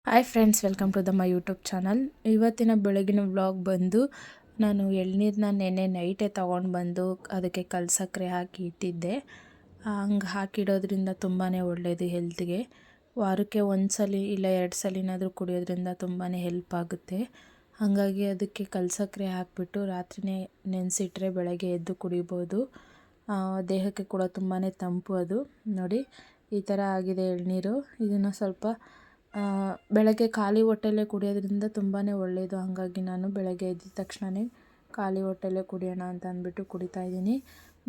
Hi friends, welcome to my YouTube channel. ಇವತ್ತಿನ ಬೆಳಗಿನ vlog ಬಂದು ನಾನು ಎಳ್ನೀರನ್ನ ನೆನ್ನೆ ನೈಟೇ ತೊಗೊಂಡು ಬಂದು ಅದಕ್ಕೆ ಕಲ್ಸಕ್ಕರೆ ಹಾಕಿ ಇಟ್ಟಿದ್ದೆ. ಹಂಗೆ ಹಾಕಿಡೋದ್ರಿಂದ ತುಂಬಾ ಒಳ್ಳೆಯದು ಹೆಲ್ತ್ಗೆ. ವಾರಕ್ಕೆ ಒಂದು ಸಲ ಇಲ್ಲ 2 ಸಲನಾದರೂ ಕುಡಿಯೋದ್ರಿಂದ ತುಂಬಾ ಹೆಲ್ಪ್ ಆಗುತ್ತೆ. ಹಾಗಾಗಿ ಅದಕ್ಕೆ ಕಲ್ಸಕ್ಕರೆ ಹಾಕಿಬಿಟ್ಟು ರಾತ್ರಿಯೇ ನೆನೆಸಿಟ್ರೆ ಬೆಳಗ್ಗೆ ಎದ್ದು ಕುಡಿಬೋದು. ದೇಹಕ್ಕೆ ಕೂಡ ತುಂಬಾ ತಂಪು. ಅದು ನೋಡಿ ಈ ಥರ ಆಗಿದೆ ಎಳ್ನೀರು. ಇದನ್ನು ಸ್ವಲ್ಪ ಬೆಳಗ್ಗೆ ಖಾಲಿ ಹೊಟ್ಟೆಲೇ ಕುಡಿಯೋದ್ರಿಂದ ತುಂಬಾ ಒಳ್ಳೆಯದು. ಹಾಗಾಗಿ ನಾನು ಬೆಳಗ್ಗೆ ಎದ್ದ ತಕ್ಷಣವೇ ಖಾಲಿ ಹೊಟ್ಟೆಲೇ ಕುಡಿಯೋಣ ಅಂತ ಅಂದ್ಬಿಟ್ಟು ಕುಡಿತಾಯಿದ್ದೀನಿ.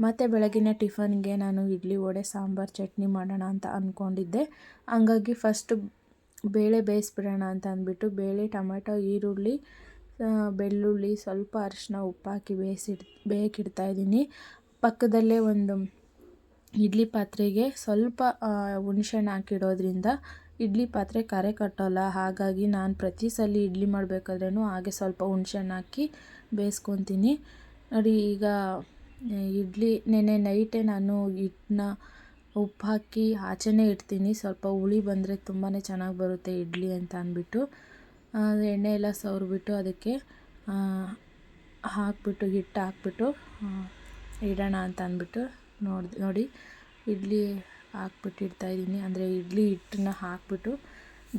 ಮತ್ತು ಬೆಳಗಿನ ಟಿಫನ್ಗೆ ನಾನು ಇಡ್ಲಿ, ವಡೆ, ಸಾಂಬಾರು, ಚಟ್ನಿ ಮಾಡೋಣ ಅಂತ ಅಂದ್ಕೊಂಡಿದ್ದೆ. ಹಂಗಾಗಿ ಫಸ್ಟು ಬೇಳೆ ಬೇಯಿಸ್ಬಿಡೋಣ ಅಂತ ಅಂದ್ಬಿಟ್ಟು ಬೇಳೆ, ಟೊಮೆಟೊ, ಈರುಳ್ಳಿ, ಬೆಳ್ಳುಳ್ಳಿ, ಸ್ವಲ್ಪ ಅರಿಶಿನ, ಉಪ್ಪು ಹಾಕಿ ಬೇಯಕ್ಕಿಡ್ತಾಯಿದ್ದೀನಿ. ಪಕ್ಕದಲ್ಲೇ ಒಂದು ಇಡ್ಲಿ ಪಾತ್ರೆಗೆ ಸ್ವಲ್ಪ ಹುಣಸೆಹಣ್ಣು ಹಾಕಿಡೋದ್ರಿಂದ ಇಡ್ಲಿ ಪಾತ್ರೆ ಕರೆ ಕಟ್ಟೋಲ್ಲ. ಹಾಗಾಗಿ ನಾನು ಪ್ರತಿ ಸಲ ಇಡ್ಲಿ ಮಾಡಬೇಕಾದ್ರೂ ಹಾಗೆ ಸ್ವಲ್ಪ ಹುಣಸೆಹಣ್ಣು ಹಾಕಿ ಬೇಯಿಸ್ಕೊತೀನಿ. ನೋಡಿ ಈಗ ಇಡ್ಲಿ ನೆನ್ನೆ ನೈಟೇ ನಾನು ಹಿಟ್ಟನ್ನ ಉಪ್ಪು ಹಾಕಿ ಆಚೆನೇ ಇಡ್ತೀನಿ. ಸ್ವಲ್ಪ ಹುಳಿ ಬಂದರೆ ತುಂಬಾ ಚೆನ್ನಾಗಿ ಬರುತ್ತೆ ಇಡ್ಲಿ ಅಂತ ಅಂದ್ಬಿಟ್ಟು ಎಣ್ಣೆ ಎಲ್ಲ ಸವರ್ಬಿಟ್ಟು ಅದಕ್ಕೆ ಹಾಕ್ಬಿಟ್ಟು ಹಿಟ್ಟು ಹಾಕ್ಬಿಟ್ಟು ಇಡೋಣ ಅಂತ ಅಂದ್ಬಿಟ್ಟು ನೋಡಿ ಇಡ್ಲಿ ಹಾಕ್ಬಿಟ್ಟು ಇಡ್ತಾಯಿದ್ದೀನಿ. ಅಂದರೆ ಇಡ್ಲಿ ಹಿಟ್ಟನ್ನ ಹಾಕ್ಬಿಟ್ಟು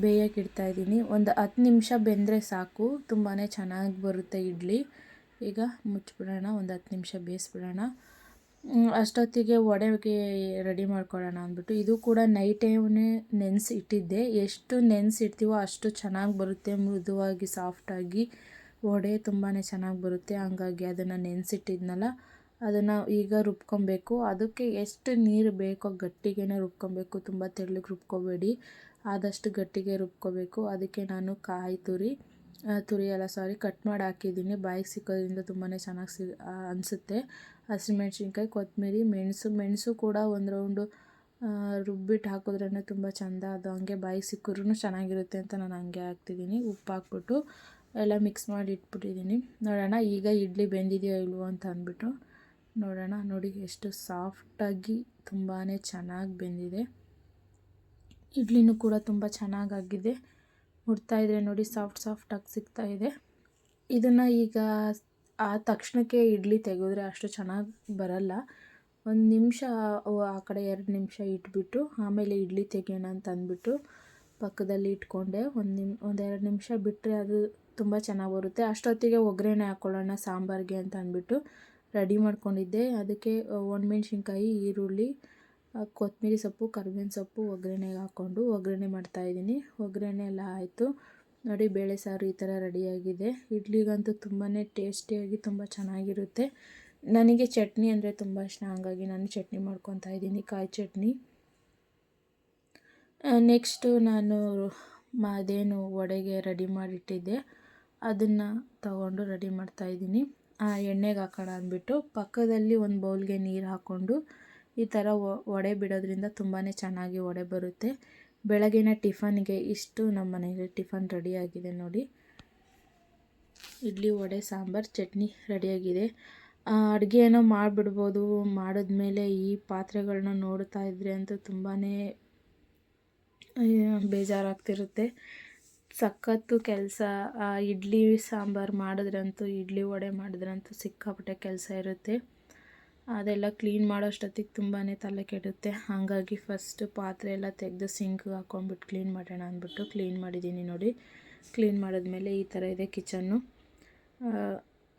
ಬೇಯಕ್ಕೆ ಇಡ್ತಾಯಿದ್ದೀನಿ. ಒಂದು 10 ನಿಮಿಷ ಬೆಂದರೆ ಸಾಕು, ತುಂಬಾ ಚೆನ್ನಾಗಿ ಬರುತ್ತೆ ಇಡ್ಲಿ. ಈಗ ಮುಚ್ಚಿಬಿಡೋಣ, ಒಂದು 10 ನಿಮಿಷ ಬೇಯಿಸ್ಬಿಡೋಣ. ಅಷ್ಟೊತ್ತಿಗೆ ವಡೆಗೆ ರೆಡಿ ಮಾಡ್ಕೊಳ್ಳೋಣ ಅಂದ್ಬಿಟ್ಟು ಇದು ಕೂಡ ನೈಟೇ ನೆನೆಸಿ ಇಟ್ಟಿದ್ದೆ. ಎಷ್ಟು ನೆನೆಸಿಡ್ತೀವೋ ಅಷ್ಟು ಚೆನ್ನಾಗಿ ಬರುತ್ತೆ, ಮೃದುವಾಗಿ ಸಾಫ್ಟಾಗಿ ವಡೆ ತುಂಬಾ ಚೆನ್ನಾಗಿ ಬರುತ್ತೆ. ಹಂಗಾಗಿ ಅದನ್ನು ನೆನೆಸಿಟ್ಟಿದ್ನಲ್ಲ ಅದನ್ನು ಈಗ ರುಬ್ಕೊಬೇಕು. ಅದಕ್ಕೆ ಎಷ್ಟು ನೀರು ಬೇಕೋ ಗಟ್ಟಿಗೆ ರುಬ್ಕೊಬೇಕು, ತುಂಬ ತೆಳ್ಳಗೆ ರುಬ್ಕೋಬೇಡಿ, ಆದಷ್ಟು ಗಟ್ಟಿಗೆ ರುಬ್ಕೋಬೇಕು. ಅದಕ್ಕೆ ನಾನು ಕಾಯಿ ಕಟ್ ಮಾಡಿ ಹಾಕಿದ್ದೀನಿ. ಬಾಯಿಗೆ ಸಿಕ್ಕೋದ್ರಿಂದ ತುಂಬಾ ಚೆನ್ನಾಗಿ ಅನಿಸುತ್ತೆ. ಹಸಿಮೆಣ್ಸಿನ್ಕಾಯಿ, ಕೊತ್ತಂಬರಿ, ಮೆಣಸು ಕೂಡ ಒಂದು ರೌಂಡು ರುಬ್ಬಿಟ್ಟು ಹಾಕಿದ್ರೇ ತುಂಬ ಚೆಂದ. ಅದು ಹಂಗೆ ಬಾಯಿಗೆ ಸಿಕ್ಕರೂ ಚೆನ್ನಾಗಿರುತ್ತೆ ಅಂತ ನಾನು ಹಂಗೆ ಹಾಕ್ತಿದ್ದೀನಿ. ಉಪ್ಪು ಹಾಕ್ಬಿಟ್ಟು ಎಲ್ಲ ಮಿಕ್ಸ್ ಮಾಡಿ ಇಟ್ಬಿಟ್ಟಿದ್ದೀನಿ. ನೋಡೋಣ ಈಗ ಇಡ್ಲಿ ಬೆಂದಿದೆಯೋ ಇಲ್ವೋ ಅಂತ ಅಂದ್ಬಿಟ್ಟು ನೋಡೋಣ. ನೋಡಿ ಎಷ್ಟು ಸಾಫ್ಟಾಗಿ ತುಂಬಾ ಚೆನ್ನಾಗಿ ಬೆಂದಿದೆ. ಇಡ್ಲಿನೂ ಕೂಡ ತುಂಬ ಚೆನ್ನಾಗಾಗಿದೆ. ಮುಟ್ತಾಯಿದ್ರೆ ನೋಡಿ ಸಾಫ್ಟಾಗಿ ಸಿಗ್ತಾಯಿದೆ. ಇದನ್ನು ಈಗ ಆ ತಕ್ಷಣಕ್ಕೆ ಇಡ್ಲಿ ತೆಗೆದ್ರೆ ಅಷ್ಟು ಚೆನ್ನಾಗಿ ಬರಲ್ಲ. 1 ನಿಮಿಷ ಆ ಕಡೆ 2 ನಿಮಿಷ ಇಟ್ಬಿಟ್ಟು ಆಮೇಲೆ ಇಡ್ಲಿ ತೆಗೆಯೋಣ ಅಂತ ಅಂದ್ಬಿಟ್ಟು ಪಕ್ಕದಲ್ಲಿ ಇಟ್ಕೊಂಡೆ. 1-2 ನಿಮಿಷ ಬಿಟ್ಟರೆ ಅದು ತುಂಬ ಚೆನ್ನಾಗಿ ಬರುತ್ತೆ. ಅಷ್ಟೊತ್ತಿಗೆ ಒಗ್ಗರಣೆ ಹಾಕ್ಕೊಳ್ಳೋಣ ಸಾಂಬಾರಿಗೆ ಅಂತ ಅಂದ್ಬಿಟ್ಟು ರೆಡಿ ಮಾಡ್ಕೊಂಡಿದ್ದೆ. ಅದಕ್ಕೆ ಒಣಮೆಣ್ಸಿನ್ಕಾಯಿ, ಈರುಳ್ಳಿ, ಕೊತ್ತಂಬರಿ ಸೊಪ್ಪು, ಕರಿಬೇವಿನ ಸೊಪ್ಪು ಒಗ್ಗರಣೆಗೆ ಹಾಕ್ಕೊಂಡು ಒಗ್ಗರಣೆ ಮಾಡ್ತಾಯಿದ್ದೀನಿ. ಒಗ್ಗರಣೆ ಎಲ್ಲ ಆಯಿತು ನೋಡಿ. ಬೇಳೆ ಸಾರು ಈ ಥರ ರೆಡಿಯಾಗಿದೆ. ಇಡ್ಲಿಗಂತೂ ತುಂಬಾ ಟೇಸ್ಟಿಯಾಗಿ ತುಂಬ ಚೆನ್ನಾಗಿರುತ್ತೆ. ನನಗೆ ಚಟ್ನಿ ಅಂದರೆ ತುಂಬ ಇಷ್ಟ, ಹಾಗಾಗಿ ನಾನು ಚಟ್ನಿ ಮಾಡ್ಕೊತಾ ಇದ್ದೀನಿ, ಕಾಯಿ ಚಟ್ನಿ. ನೆಕ್ಸ್ಟು ನಾನು ಅದೇನು ವಡೆಗೆ ರೆಡಿ ಮಾಡಿಟ್ಟಿದ್ದೆ ಅದನ್ನು ತಗೊಂಡು ರೆಡಿ ಮಾಡ್ತಾಯಿದ್ದೀನಿ. ಎಣ್ಣೆಗೆ ಹಾಕೋಣ ಅಂದ್ಬಿಟ್ಟು ಪಕ್ಕದಲ್ಲಿ ಒಂದು ಬೌಲ್ಗೆ ನೀರು ಹಾಕ್ಕೊಂಡು ಈ ಥರ ವಡೆ ಬಿಡೋದ್ರಿಂದ ತುಂಬಾ ಚೆನ್ನಾಗಿ ವಡೆ ಬರುತ್ತೆ. ಬೆಳಗಿನ ಟಿಫನ್ಗೆ ಇಷ್ಟು ನಮ್ಮ ಮನೆಯಲ್ಲಿ ಟಿಫನ್ ರೆಡಿಯಾಗಿದೆ ನೋಡಿ. ಇಡ್ಲಿ, ವಡೆ, ಸಾಂಬಾರು, ಚಟ್ನಿ ರೆಡಿಯಾಗಿದೆ. ಅಡುಗೆ ಏನೋ ಮಾಡಿಬಿಡ್ಬೋದು. ಮಾಡಿದ್ಮೇಲೆ ಈ ಪಾತ್ರೆಗಳನ್ನ ನೋಡ್ತಾ ಇದ್ರೆ ಅಂತೂ ತುಂಬಾ ಬೇಜಾರಾಗ್ತಿರುತ್ತೆ. ಸಖತ್ತು ಕೆಲಸ. ಇಡ್ಲಿ ಸಾಂಬಾರು ಮಾಡಿದ್ರಂತೂ, ಇಡ್ಲಿ ವಡೆ ಮಾಡಿದ್ರಂತೂ ಸಿಕ್ಕಾಪಟ್ಟೆ ಕೆಲಸ ಇರುತ್ತೆ. ಅದೆಲ್ಲ ಕ್ಲೀನ್ ಮಾಡೋಷ್ಟೊತ್ತಿಗೆ ತುಂಬಾ ತಲೆ ಕೆಡುತ್ತೆ. ಹಾಗಾಗಿ ಫಸ್ಟು ಪಾತ್ರೆ ಎಲ್ಲ ತೆಗೆದು ಸಿಂಕ್ಗೆ ಹಾಕ್ಕೊಂಡ್ಬಿಟ್ಟು ಕ್ಲೀನ್ ಮಾಡೋಣ ಅಂದ್ಬಿಟ್ಟು ಕ್ಲೀನ್ ಮಾಡಿದ್ದೀನಿ ನೋಡಿ. ಕ್ಲೀನ್ ಮಾಡಿದ್ಮೇಲೆ ಈ ಥರ ಇದೆ ಕಿಚನ್ನು.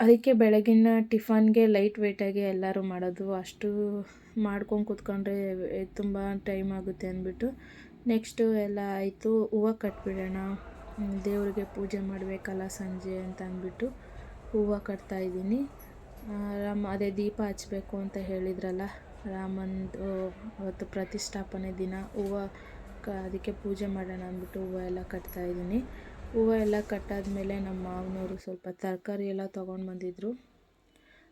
ಅದಕ್ಕೆ ಬೆಳಗಿನ ಟಿಫನ್ಗೆ ಲೈಟ್ ವೆಯ್ಟಾಗಿ ಎಲ್ಲರೂ ಮಾಡೋದು. ಅಷ್ಟು ಮಾಡ್ಕೊಂಡು ಕೂತ್ಕೊಂಡ್ರೆ ತುಂಬ ಟೈಮ್ ಆಗುತ್ತೆ ಅಂದ್ಬಿಟ್ಟು ನೆಕ್ಸ್ಟು ಎಲ್ಲ ಆಯಿತು. ಹೂವು ಕಟ್ಬಿಡೋಣ, ದೇವರಿಗೆ ಪೂಜೆ ಮಾಡಬೇಕಲ್ಲ ಸಂಜೆ ಅಂತ ಅಂದ್ಬಿಟ್ಟು ಹೂವು ಕಟ್ತಾಯಿದ್ದೀನಿ. ಅದೇ ದೀಪ ಹಚ್ಚಬೇಕು ಅಂತ ಹೇಳಿದ್ರಲ್ಲ, ರಾಮಂದು ಅವತ್ತು ಪ್ರತಿಷ್ಠಾಪನೆ ದಿನ ಹೂವು ಅದಕ್ಕೆ ಪೂಜೆ ಮಾಡೋಣ ಅಂದ್ಬಿಟ್ಟು ಹೂವು ಎಲ್ಲ ಕಟ್ತಾಯಿದ್ದೀನಿ. ಹೂವು ಎಲ್ಲ ಕಟ್ಟಾದ್ಮೇಲೆ ನಮ್ಮ ಮಾವನವರು ಸ್ವಲ್ಪ ತರಕಾರಿ ಎಲ್ಲ ತೊಗೊಂಡು ಬಂದಿದ್ದರು.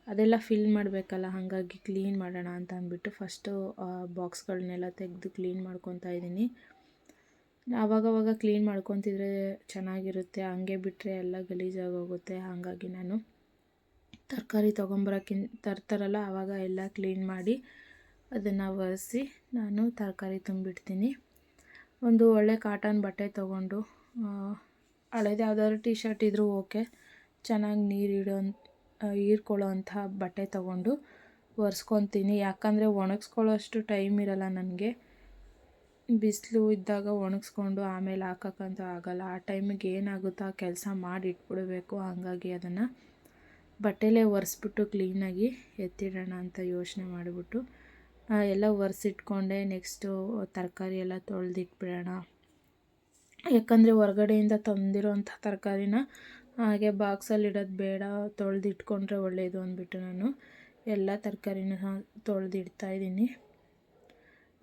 ಅದೆಲ್ಲ ಫಿಲ್ ಮಾಡಬೇಕಲ್ಲ, ಹಾಗಾಗಿ ಕ್ಲೀನ್ ಮಾಡೋಣ ಅಂತ ಅಂದ್ಬಿಟ್ಟು ಫಸ್ಟು ಬಾಕ್ಸ್ಗಳನ್ನೆಲ್ಲ ತೆಗೆದು ಕ್ಲೀನ್ ಮಾಡ್ಕೊತಾ ಇದ್ದೀನಿ. ಆವಾಗವಾಗ ಕ್ಲೀನ್ ಮಾಡ್ಕೊತಿದ್ರೆ ಚೆನ್ನಾಗಿರುತ್ತೆ, ಹಂಗೆ ಬಿಟ್ಟರೆ ಎಲ್ಲ ಗಲೀಜಾಗೋಗುತ್ತೆ. ಹಾಗಾಗಿ ನಾನು ತರಕಾರಿ ತರ್ತಾರಲ್ಲ ಆವಾಗ ಎಲ್ಲ ಕ್ಲೀನ್ ಮಾಡಿ ಅದನ್ನು ಒರೆಸಿ ನಾನು ತರಕಾರಿ ತುಂಬಿಡ್ತೀನಿ. ಒಂದು ಒಳ್ಳೆ ಕಾಟನ್ ಬಟ್ಟೆ ತೊಗೊಂಡು ಹಳೇದು ಯಾವ್ದಾದ್ರು ಟಿ ಶರ್ಟ್ ಇದ್ದರೂ ಓಕೆ, ಚೆನ್ನಾಗಿ ಹೀರ್ಕೊಳ್ಳೋ ಅಂಥ ಬಟ್ಟೆ ತೊಗೊಂಡು ಒರೆಸ್ಕೊತೀನಿ. ಯಾಕಂದರೆ ಒಣಗಿಸ್ಕೊಳ್ಳೋಷ್ಟು ಟೈಮ್ ಇರಲ್ಲ ನನಗೆ. ಬಿಸಿಲು ಇದ್ದಾಗ ಒಣಗಿಸ್ಕೊಂಡು ಆಮೇಲೆ ಹಾಕೋಕ್ಕಂತೂ ಆಗೋಲ್ಲ. ಆ ಟೈಮಿಗೆ ಏನಾಗುತ್ತೋ ಆ ಕೆಲಸ ಮಾಡಿ ಇಟ್ಬಿಡಬೇಕು. ಹಾಗಾಗಿ ಅದನ್ನು ಬಟ್ಟೆಲೇ ಒರೆಸ್ಬಿಟ್ಟು ಕ್ಲೀನಾಗಿ ಎತ್ತಿಡೋಣ ಅಂತ ಯೋಚನೆ ಮಾಡಿಬಿಟ್ಟು ಎಲ್ಲ ಒರೆಸಿಟ್ಕೊಂಡೆ. ನೆಕ್ಸ್ಟು ತರಕಾರಿ ಎಲ್ಲ ತೊಳೆದಿಟ್ಬಿಡೋಣ. ಯಾಕಂದರೆ ಹೊರಗಡೆಯಿಂದ ತಂದಿರೋಂಥ ತರಕಾರಿನ ಹಾಗೆ ಬಾಕ್ಸಲ್ಲಿ ಇಡೋದು ಬೇಡ, ತೊಳೆದಿಟ್ಕೊಂಡ್ರೆ ಒಳ್ಳೆಯದು ಅಂದ್ಬಿಟ್ಟು ನಾನು ಎಲ್ಲ ತರಕಾರಿನ ತೊಳೆದಿಡ್ತಾಯಿದ್ದೀನಿ.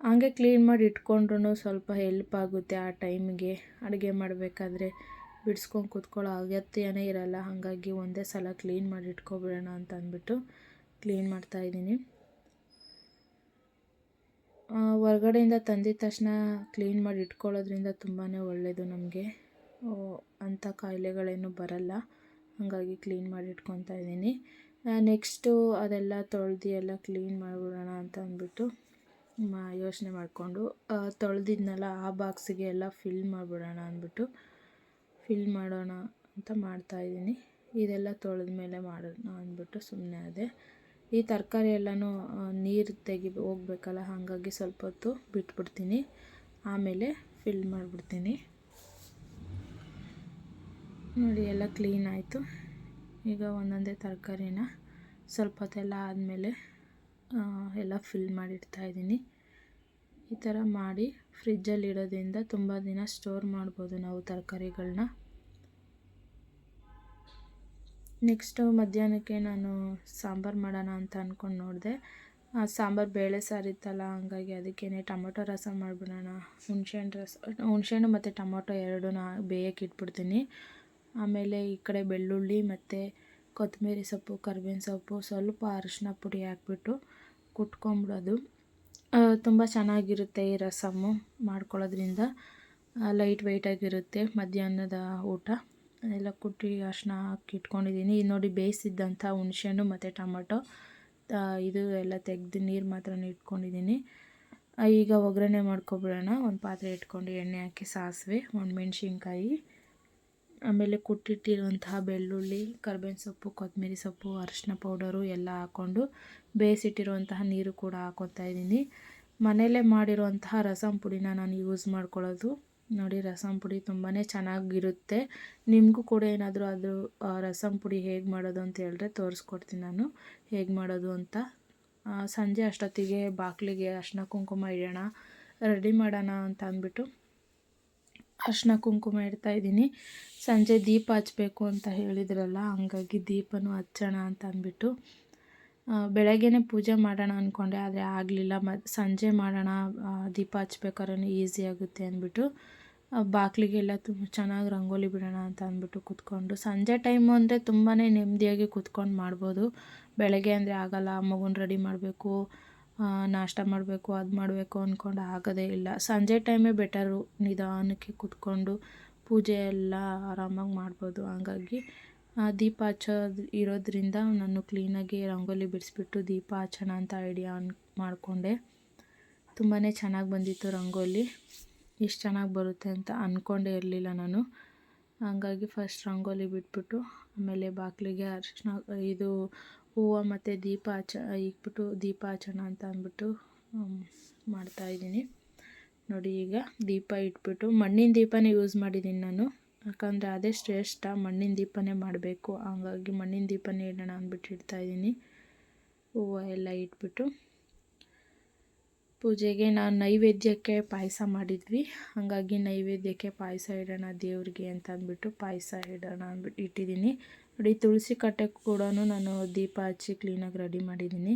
ಹಾಗೆ ಕ್ಲೀನ್ ಮಾಡಿ ಇಟ್ಕೊಂಡ್ರೂ ಸ್ವಲ್ಪ ಹೆಲ್ಪ್ ಆಗುತ್ತೆ. ಆ ಟೈಮಿಗೆ ಅಡುಗೆ ಮಾಡಬೇಕಾದ್ರೆ ಬಿಡಿಸ್ಕೊಂಡು ಕೂತ್ಕೊಳ್ಳೋ ಅಗತ್ಯನೇ ಇರಲ್ಲ. ಹಾಗಾಗಿ ಒಂದೇ ಸಲ ಕ್ಲೀನ್ ಮಾಡಿ ಇಟ್ಕೊಬಿಡೋಣ ಅಂತ ಅಂದ್ಬಿಟ್ಟು ಕ್ಲೀನ್ ಮಾಡ್ತಾಯಿದ್ದೀನಿ. ಹೊರಗಡೆಯಿಂದ ತಂದಿದ ತಕ್ಷಣ ಕ್ಲೀನ್ ಮಾಡಿ ಇಟ್ಕೊಳ್ಳೋದ್ರಿಂದ ತುಂಬಾ ಒಳ್ಳೆಯದು. ನಮಗೆ ಅಂಥ ಕಾಯಿಲೆಗಳೇನು ಬರಲ್ಲ. ಹಾಗಾಗಿ ಕ್ಲೀನ್ ಮಾಡಿ ಇಟ್ಕೊತಾ ಇದ್ದೀನಿ. ನೆಕ್ಸ್ಟು ಅದೆಲ್ಲ ತೊಳೆದು ಎಲ್ಲ ಕ್ಲೀನ್ ಮಾಡಿಬಿಡೋಣ ಅಂತ ಅಂದ್ಬಿಟ್ಟು ಯೋಚನೆ ಮಾಡಿಕೊಂಡು ತೊಳೆದಿದ್ನಲ್ಲ ಆ ಬಾಕ್ಸಿಗೆ ಎಲ್ಲ ಫಿಲ್ ಮಾಡಿಬಿಡೋಣ ಅಂದ್ಬಿಟ್ಟು ಫಿಲ್ ಮಾಡೋಣ ಅಂತ ಮಾಡ್ತಾಯಿದ್ದೀನಿ. ಇದೆಲ್ಲ ತೊಳೆದ ಮೇಲೆ ಮಾಡೋಣ ಅಂದ್ಬಿಟ್ಟು ಸುಮ್ಮನೆ ಅದೇ. ಈ ತರಕಾರಿ ಎಲ್ಲನೂ ನೀರು ಹೋಗ್ಬೇಕಲ್ಲ, ಹಾಗಾಗಿ ಸ್ವಲ್ಪ ಹೊತ್ತು ಬಿಟ್ಬಿಡ್ತೀನಿ, ಆಮೇಲೆ ಫಿಲ್ ಮಾಡಿಬಿಡ್ತೀನಿ. ನೋಡಿ ಎಲ್ಲ ಕ್ಲೀನ್ ಆಯಿತು. ಈಗ ಒಂದೊಂದೇ ತರಕಾರಿನ ಸ್ವಲ್ಪ ಹೊತ್ತೆಲ್ಲ ಆದಮೇಲೆ ಎಲ್ಲ ಫಿಲ್ ಮಾಡಿಡ್ತಾಯಿದ್ದೀನಿ. ಈ ಥರ ಮಾಡಿ ಫ್ರಿಜ್ಜಲ್ಲಿ ಇಡೋದ್ರಿಂದ ತುಂಬ ದಿನ ಸ್ಟೋರ್ ಮಾಡ್ಬೋದು ನಾವು ತರಕಾರಿಗಳನ್ನ. ನೆಕ್ಸ್ಟು ಮಧ್ಯಾಹ್ನಕ್ಕೆ ನಾನು ಸಾಂಬಾರು ಮಾಡೋಣ ಅಂತ ಅಂದ್ಕೊಂಡು ನೋಡಿದೆ. ಸಾಂಬಾರು ಬೇಳೆ ಸಾರಿತ್ತಲ್ಲ, ಹಂಗಾಗಿ ಅದಕ್ಕೇ ಟೊಮೊಟೊ ರಸ ಮಾಡಿಬಿಡೋಣ. ಹುಣಸೆಹಣ್ಣು ಮತ್ತು ಟೊಮೊಟೊ ಎರಡೂ ಬೇಯಕ್ಕೆ ಇಟ್ಬಿಡ್ತೀನಿ. ಆಮೇಲೆ ಈ ಕಡೆ ಬೆಳ್ಳುಳ್ಳಿ ಮತ್ತು ಕೊತ್ತಂಬರಿ ಸೊಪ್ಪು, ಕರಿಬೇವಿನ ಸೊಪ್ಪು, ಸ್ವಲ್ಪ ಅರಿಶಿನ ಪುಡಿ ಹಾಕ್ಬಿಟ್ಟು ಕುಟ್ಕೊಂಬಿಡೋದು. ತುಂಬ ಚೆನ್ನಾಗಿರುತ್ತೆ ಈ ರಸಮ್ಮು ಮಾಡ್ಕೊಳ್ಳೋದ್ರಿಂದ. ಲೈಟ್ ವೆಯ್ಟಾಗಿರುತ್ತೆ ಮಧ್ಯಾಹ್ನದ ಊಟ. ಎಲ್ಲ ಕುಟ್ಟಿ ಅರಿಶಿನ ಹಾಕಿ ಇಟ್ಕೊಂಡಿದ್ದೀನಿ. ನೋಡಿ ಬೇಯಿಸಿದ್ದಂಥ ಹುಣಸೆಹಣ್ಣು ಮತ್ತು ಟೊಮೊಟೊ ಇದು ಎಲ್ಲ ತೆಗೆದು ನೀರು ಮಾತ್ರ ಇಟ್ಕೊಂಡಿದ್ದೀನಿ. ಈಗ ಒಗ್ಗರಣೆ ಮಾಡ್ಕೊಬಿಡೋಣ. ಒಂದು ಪಾತ್ರೆ ಇಟ್ಕೊಂಡು ಎಣ್ಣೆ ಹಾಕಿ ಸಾಸಿವೆ, ಒಣಮೆಣ್ಸಿನ್ಕಾಯಿ, ಆಮೇಲೆ ಕುಟ್ಟಿಟ್ಟಿರುವಂತಹ ಬೆಳ್ಳುಳ್ಳಿ, ಕರಿಬೇವಿನ ಸೊಪ್ಪು, ಕೊತ್ತಂಬರಿ ಸೊಪ್ಪು, ಅರಿಶಿನ ಪೌಡರು ಎಲ್ಲ ಹಾಕ್ಕೊಂಡು ಬೇಯಿಸಿಟ್ಟಿರುವಂತಹ ನೀರು ಕೂಡ ಹಾಕ್ಕೊತಾ ಇದ್ದೀನಿ. ಮನೆಯಲ್ಲೇ ಮಾಡಿರುವಂತಹ ರಸಂ ಪುಡಿನ ನಾನು ಯೂಸ್ ಮಾಡ್ಕೊಳ್ಳೋದು. ನೋಡಿ ರಸಂ ಪುಡಿ ತುಂಬಾ ಚೆನ್ನಾಗಿರುತ್ತೆ. ನಿಮಗೂ ಕೂಡ ಏನಾದರೂ ಅದು ರಸಂ ಪುಡಿ ಹೇಗೆ ಮಾಡೋದು ಅಂತ ಹೇಳಿದ್ರೆ ತೋರಿಸ್ಕೊಡ್ತೀನಿ ನಾನು ಹೇಗೆ ಮಾಡೋದು ಅಂತ. ಸಂಜೆ ಅಷ್ಟೊತ್ತಿಗೆ ಬಾಗಿಲಿಗೆ ಅರಿಶಿನ ಕುಂಕುಮ ಇಡೋಣ, ರೆಡಿ ಮಾಡೋಣ ಅಂತ ಅಂದ್ಬಿಟ್ಟು ಅರಿಶಿನ ಕುಂಕುಮ ಇಡ್ತಾಯಿದ್ದೀನಿ. ಸಂಜೆ ದೀಪ ಹಚ್ಚಬೇಕು ಅಂತ ಹೇಳಿದ್ರಲ್ಲ, ಹಂಗಾಗಿ ದೀಪನೂ ಹಚ್ಚೋಣ ಅಂತ ಅಂದ್ಬಿಟ್ಟು ಬೆಳಗ್ಗೆನೇ ಪೂಜೆ ಮಾಡೋಣ ಅಂದ್ಕೊಂಡೆ, ಆದರೆ ಆಗಲಿಲ್ಲ. ಸಂಜೆ ಮಾಡೋಣ, ದೀಪ ಹಚ್ಬೇಕಾದ್ರೂ ಈಸಿ ಆಗುತ್ತೆ ಅಂದ್ಬಿಟ್ಟು ಬಾಗಿಲಿಗೆಲ್ಲ ತುಂಬ ಚೆನ್ನಾಗಿ ರಂಗೋಲಿ ಬಿಡೋಣ ಅಂತ ಅಂದ್ಬಿಟ್ಟು ಕೂತ್ಕೊಂಡು. ಸಂಜೆ ಟೈಮು ಅಂದರೆ ತುಂಬಾ ನೆಮ್ಮದಿಯಾಗಿ ಕೂತ್ಕೊಂಡು ಮಾಡ್ಬೋದು. ಬೆಳಗ್ಗೆ ಅಂದರೆ ಆಗೋಲ್ಲ, ಮಗುನ ರೆಡಿ ಮಾಡಬೇಕು, ನಾಷ್ಟ ಮಾಡಬೇಕು, ಅದು ಮಾಡಬೇಕು ಅಂದ್ಕೊಂಡು ಆಗೋದೇ ಇಲ್ಲ. ಸಂಜೆ ಟೈಮೇ ಬೆಟರು, ನಿಧಾನಕ್ಕೆ ಕೂತ್ಕೊಂಡು ಪೂಜೆ ಎಲ್ಲ ಆರಾಮಾಗಿ ಮಾಡ್ಬೋದು. ಹಾಗಾಗಿ ದೀಪ ಹಚ್ಚೋದು ಇರೋದ್ರಿಂದ ನಾನು ಕ್ಲೀನಾಗಿ ರಂಗೋಲಿ ಬಿಡಿಸ್ಬಿಟ್ಟು ದೀಪ ಹಚ್ಚೋಣ ಅಂತ ಐಡಿಯಾ ಮಾಡಿಕೊಂಡೆ. ತುಂಬಾ ಚೆನ್ನಾಗಿ ಬಂದಿತ್ತು ರಂಗೋಲಿ. ಎಷ್ಟು ಚೆನ್ನಾಗಿ ಬರುತ್ತೆ ಅಂತ ಅಂದ್ಕೊಂಡೇ ಇರಲಿಲ್ಲ ನಾನು. ಹಾಗಾಗಿ ಫಸ್ಟ್ ರಂಗೋಲಿ ಬಿಟ್ಬಿಟ್ಟು ಆಮೇಲೆ ಬಾಗಿಲಿಗೆ ಅರಿಶಿನ ಇದು ಹೂವು ಮತ್ತು ದೀಪ ಇಟ್ಬಿಟ್ಟು ದೀಪ ಹಚ್ಚೋಣ ಅಂತ ಅಂದ್ಬಿಟ್ಟು ಮಾಡ್ತಾಯಿದ್ದೀನಿ. ನೋಡಿ ಈಗ ದೀಪ ಇಟ್ಬಿಟ್ಟು ಮಣ್ಣಿನ ದೀಪನೇ ಯೂಸ್ ಮಾಡಿದ್ದೀನಿ ನಾನು, ಯಾಕಂದರೆ ಅದೇ ಶ್ರೇಷ್ಠ. ಮಣ್ಣಿನ ದೀಪನೇ ಮಾಡಬೇಕು, ಹಾಗಾಗಿ ಮಣ್ಣಿನ ದೀಪನೇ ಇಡೋಣ ಅಂದ್ಬಿಟ್ಟು ಇಡ್ತಾಯಿದ್ದೀನಿ. ಹೂವು ಎಲ್ಲ ಇಟ್ಬಿಟ್ಟು ಪೂಜೆಗೆ ನಾವು ನೈವೇದ್ಯಕ್ಕೆ ಪಾಯಸ ಮಾಡಿದ್ವಿ, ಹಾಗಾಗಿ ನೈವೇದ್ಯಕ್ಕೆ ಪಾಯಸ ಇಡೋಣ ದೇವ್ರಿಗೆ ಅಂತ ಅಂದ್ಬಿಟ್ಟು ಪಾಯಸ ಇಡೋಣ ಅಂದ್ಬಿಟ್ಟು ಇಟ್ಟಿದ್ದೀನಿ. ನೋಡಿ ತುಳಸಿ ಕಟ್ಟೆಗೆ ಕೂಡ ನಾನು ದೀಪ ಹಚ್ಚಿ ಕ್ಲೀನಾಗಿ ರೆಡಿ ಮಾಡಿದ್ದೀನಿ.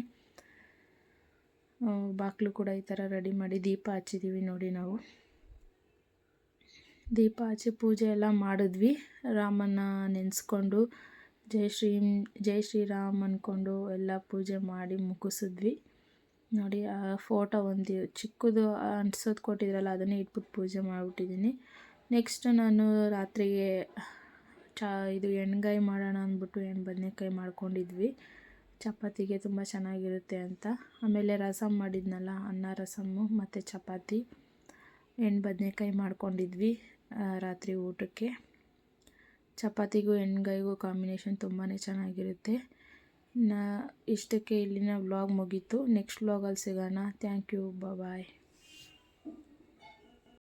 ಬಾಗಿಲು ಕೂಡ ಈ ಥರ ರೆಡಿ ಮಾಡಿ ದೀಪ ಹಚ್ಚಿದ್ದೀವಿ. ನೋಡಿ ನಾವು ದೀಪ ಹಚ್ಚಿ ಪೂಜೆ ಎಲ್ಲ ಮಾಡಿದ್ವಿ. ರಾಮನ ನೆನೆಸ್ಕೊಂಡು ಜೈ ಶ್ರೀರಾಮ್ ಅಂದ್ಕೊಂಡು ಎಲ್ಲ ಪೂಜೆ ಮಾಡಿ ಮುಗಿಸಿದ್ವಿ. ನೋಡಿ ಆ ಫೋಟೋ ಒಂದು ಚಿಕ್ಕದು ಅಂಟಿಸೋದು ಕೊಟ್ಟಿದ್ರಲ್ಲ, ಅದನ್ನೇ ಇಟ್ಬಿಟ್ಟು ಪೂಜೆ ಮಾಡಿಬಿಟ್ಟಿದ್ದೀನಿ. ನೆಕ್ಸ್ಟ್ ನಾನು ರಾತ್ರಿಗೆ ಇದು ಎಣ್ಗಾಯಿ ಮಾಡೋಣ ಅಂದ್ಬಿಟ್ಟು ಬದನೆಕಾಯಿ ಮಾಡ್ಕೊಂಡಿದ್ವಿ ಚಪಾತಿಗೆ, ತುಂಬ ಚೆನ್ನಾಗಿರುತ್ತೆ ಅಂತ. ಆಮೇಲೆ ರಸಮ್ ಮಾಡಿದ್ನಲ್ಲ, ಅನ್ನ ರಸಮ್ಮು ಮತ್ತು ಚಪಾತಿ, ಬದನೆಕಾಯಿ ಮಾಡ್ಕೊಂಡಿದ್ವಿ ರಾತ್ರಿ ಊಟಕ್ಕೆ. ಚಪಾತಿಗೂ ಎಣ್ಗಾಯಿಗೂ ಕಾಂಬಿನೇಷನ್ ತುಂಬಾ ಚೆನ್ನಾಗಿರುತ್ತೆ. ಇಷ್ಟಕ್ಕೆ ಇಲ್ಲಿನ ವ್ಲಾಗ್ ಮುಗೀತು. ನೆಕ್ಸ್ಟ್ ವ್ಲಾಗಲ್ಲಿ ಸಿಗೋಣ. Thank you. ಬಾಯ್.